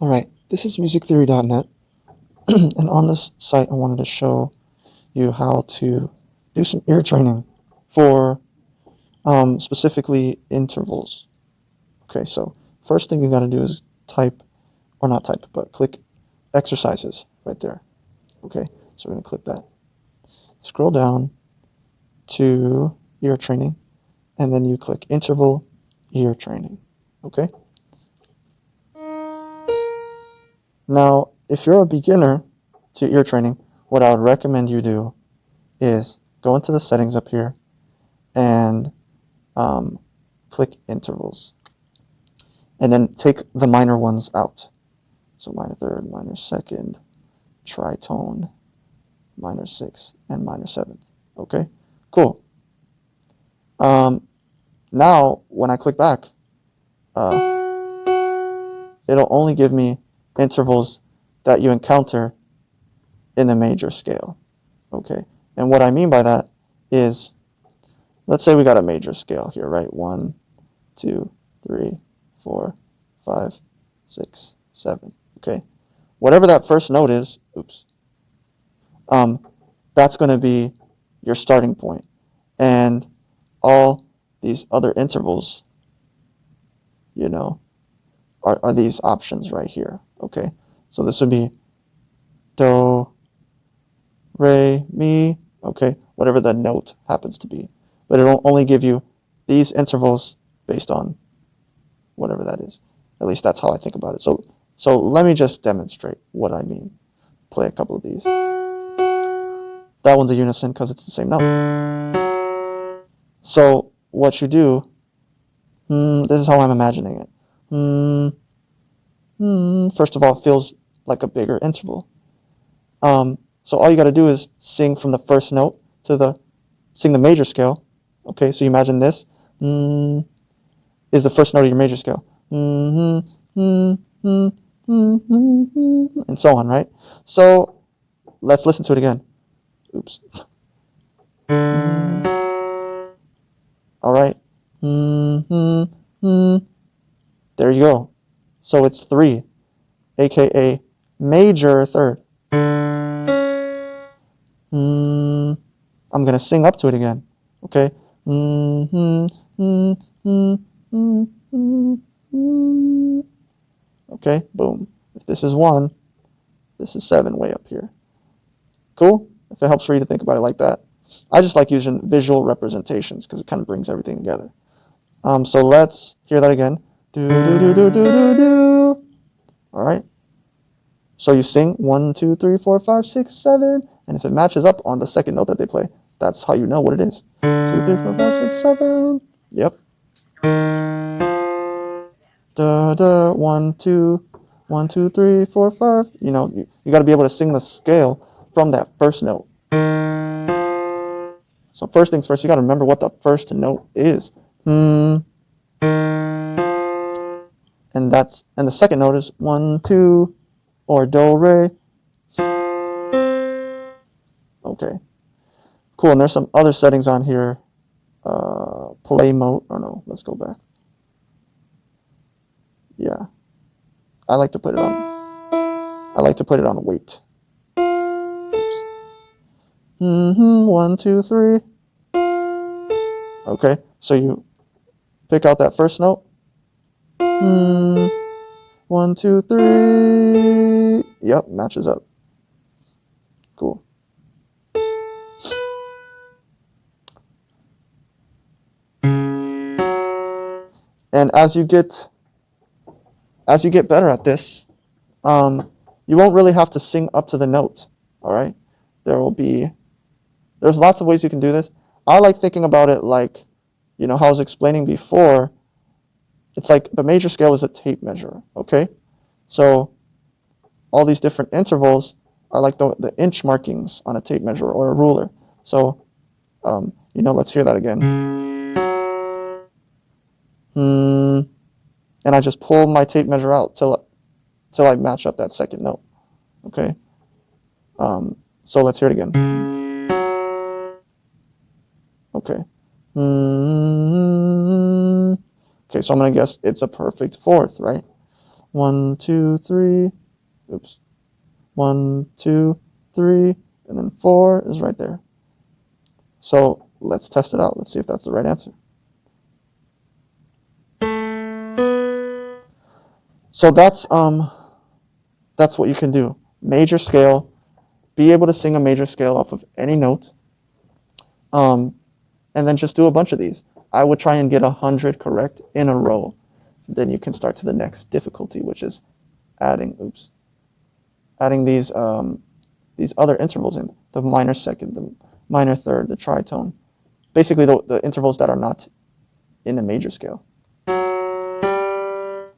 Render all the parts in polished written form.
All right, this is musictheory.net, and on this site, I wanted to show you how to do some ear training for specifically intervals. Okay, so first thing you got to do is type, or not type, but click exercises right there. Okay, so we're going to click that. Scroll down to ear training, and then you click interval ear training. Okay. Now, if you're a beginner to ear training, what I would recommend you do is go into the settings up here and click intervals. And then take the minor ones out. So minor third, minor second, tritone, minor sixth, and minor seventh. Okay, cool. Now, when I click back, it'll only give me intervals that you encounter in the major scale. Okay, and what I mean by that is, let's say we got a major scale here, right? 1, 2, 3, 4, 5, 6, 7. Okay, whatever that first note is, that's going to be your starting point, and all these other intervals, are these options right here. Okay, so this would be do, re, mi. Okay, whatever the note happens to be, but it will only give you these intervals based on whatever that is. At least that's how I think about it. So let me just demonstrate what I mean. Play a couple of these. That one's a unison because it's the same note. So what you do, this is how I'm imagining it. First of all, it feels like a bigger interval. So all you got to do is sing from the first note to sing the major scale. Okay, so you imagine this is the first note of your major scale. And so on, right? So let's listen to it again. Oops. All right. There you go. So it's 3, aka major third. I'm going to sing up to it again. Okay? Okay, boom. If this is 1, this is 7 way up here. Cool? If it helps for you to think about it like that. I just like using visual representations because it kind of brings everything together. So let's hear that again. Do, do, do, do, do, do, do. All right? So you sing 1, 2, 3, 4, 5, 6, 7, and if it matches up on the second note that they play, that's how you know what it is. 2, 3, 4, 5, 6, 7. Yep. Da da 1, 2, 1, 2, 3, 4, 5. You got to be able to sing the scale from that first note. So first things first, you got to remember what the first note is. And the second note is 1, 2, or do, re. Okay, cool. And there's some other settings on here. Play mode, or no, let's go back. Yeah, I like to put it on weight. Oops. 1, 2, 3. Okay, so you pick out that first note. 1, 2, 3. Yep, matches up. Cool. And as you get better at this, you won't really have to sing up to the note. All right, there's lots of ways you can do this. I like thinking about it like, how I was explaining before. It's like the major scale is a tape measure. Okay, so all these different intervals are like the inch markings on a tape measure or a ruler. So, let's hear that again. And I just pull my tape measure out till I match up that second note. Okay. So let's hear it again. Okay. Okay, so I'm gonna guess it's a perfect fourth, right? 1, 2, 3. Oops. 1, 2, 3, and then 4 is right there. So let's test it out. Let's see if that's the right answer. So that's what you can do. Major scale, be able to sing a major scale off of any note, and then just do a bunch of these. I would try and get 100 correct in a row. Then you can start to the next difficulty, which is adding these other intervals in, the minor second, the minor third, the tritone. Basically the intervals that are not in a major scale.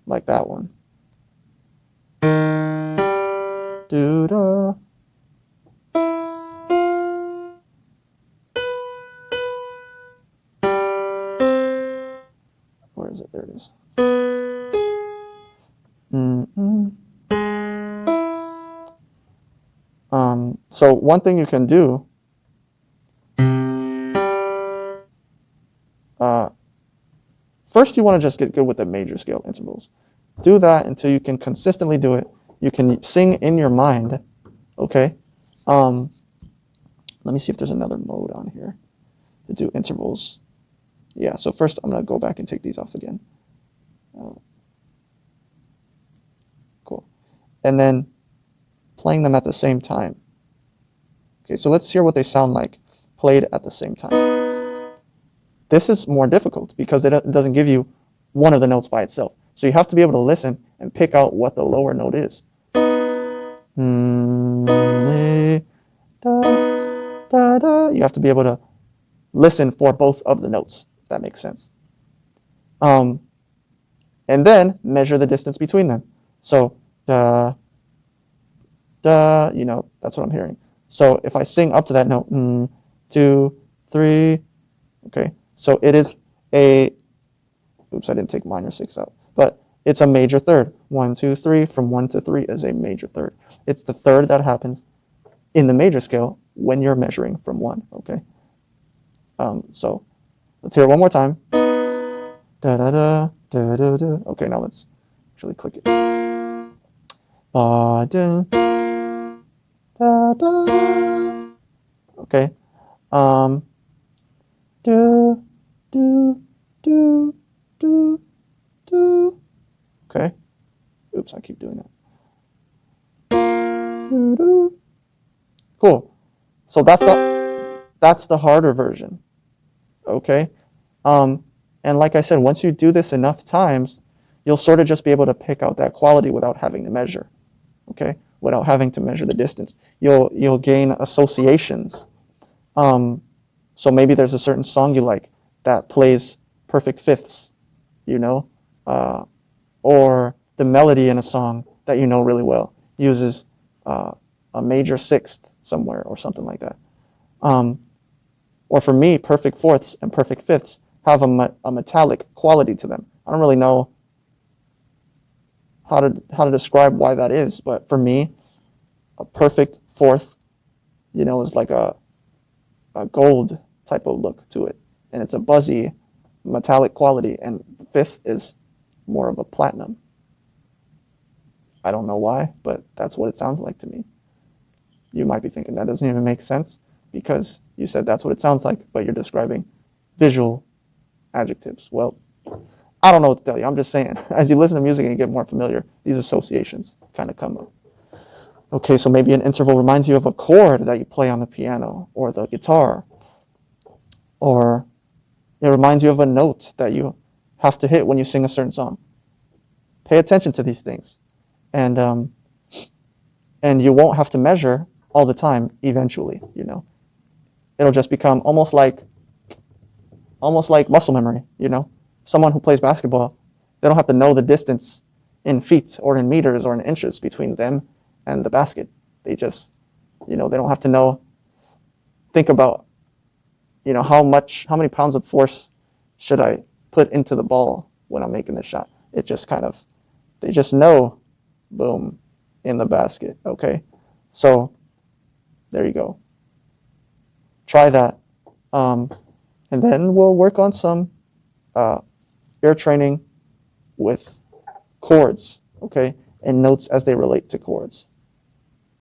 Like that one. Do-da. Where is it? There it is. So one thing you can do, first you want to just get good with the major scale intervals. Do that until you can consistently do it. You can sing in your mind, okay? Let me see if there's another mode on here to do intervals. Yeah, so first I'm going to go back and take these off again. Cool. And then playing them at the same time. Okay, so let's hear what they sound like played at the same time. This is more difficult because it doesn't give you one of the notes by itself. So you have to be able to listen and pick out what the lower note is. You have to be able to listen for both of the notes, if that makes sense. And then measure the distance between them. So da, da, that's what I'm hearing. So if I sing up to that note, 2, 3, okay. So it is a, oops, I didn't take minor 6 out, but it's a major third. 1, 2, 3, from 1 to 3 is a major third. It's the third that happens in the major scale when you're measuring from 1, okay? So let's hear it one more time. Da, da, da, da, da, da. Okay, now let's actually click it. Ba, da, da, da. Okay. Do, do, do, do, do. Okay. Oops, I keep doing that. Do, do. Cool. So that's the harder version. Okay. And like I said, once you do this enough times, you'll sort of just be able to pick out that quality without having to measure. Okay, without having to measure the distance. You'll gain associations. So maybe there's a certain song you like that plays perfect fifths, or the melody in a song that you know really well uses a major sixth somewhere or something like that. Or for me, perfect fourths and perfect fifths have a metallic quality to them. I don't really know how to describe why that is, but for me, a perfect fourth, is like a gold type of look to it, and it's a buzzy, metallic quality, and the fifth is more of a platinum. I don't know why, but that's what it sounds like to me. You might be thinking that doesn't even make sense because you said that's what it sounds like, but you're describing visual adjectives. Well, I don't know what to tell you. I'm just saying, as you listen to music and you get more familiar, these associations kind of come up. Okay, so maybe an interval reminds you of a chord that you play on the piano or the guitar, or it reminds you of a note that you have to hit when you sing a certain song. Pay attention to these things, and you won't have to measure all the time. Eventually, it'll just become almost like muscle memory. Someone who plays basketball, they don't have to know the distance in feet or in meters or in inches between them and the basket. They just, they don't have to think about, how many pounds of force should I put into the ball when I'm making this shot. It just they just know, boom, in the basket, okay? So there you go. Try that. And then we'll work on some ear training with chords, okay, and notes as they relate to chords.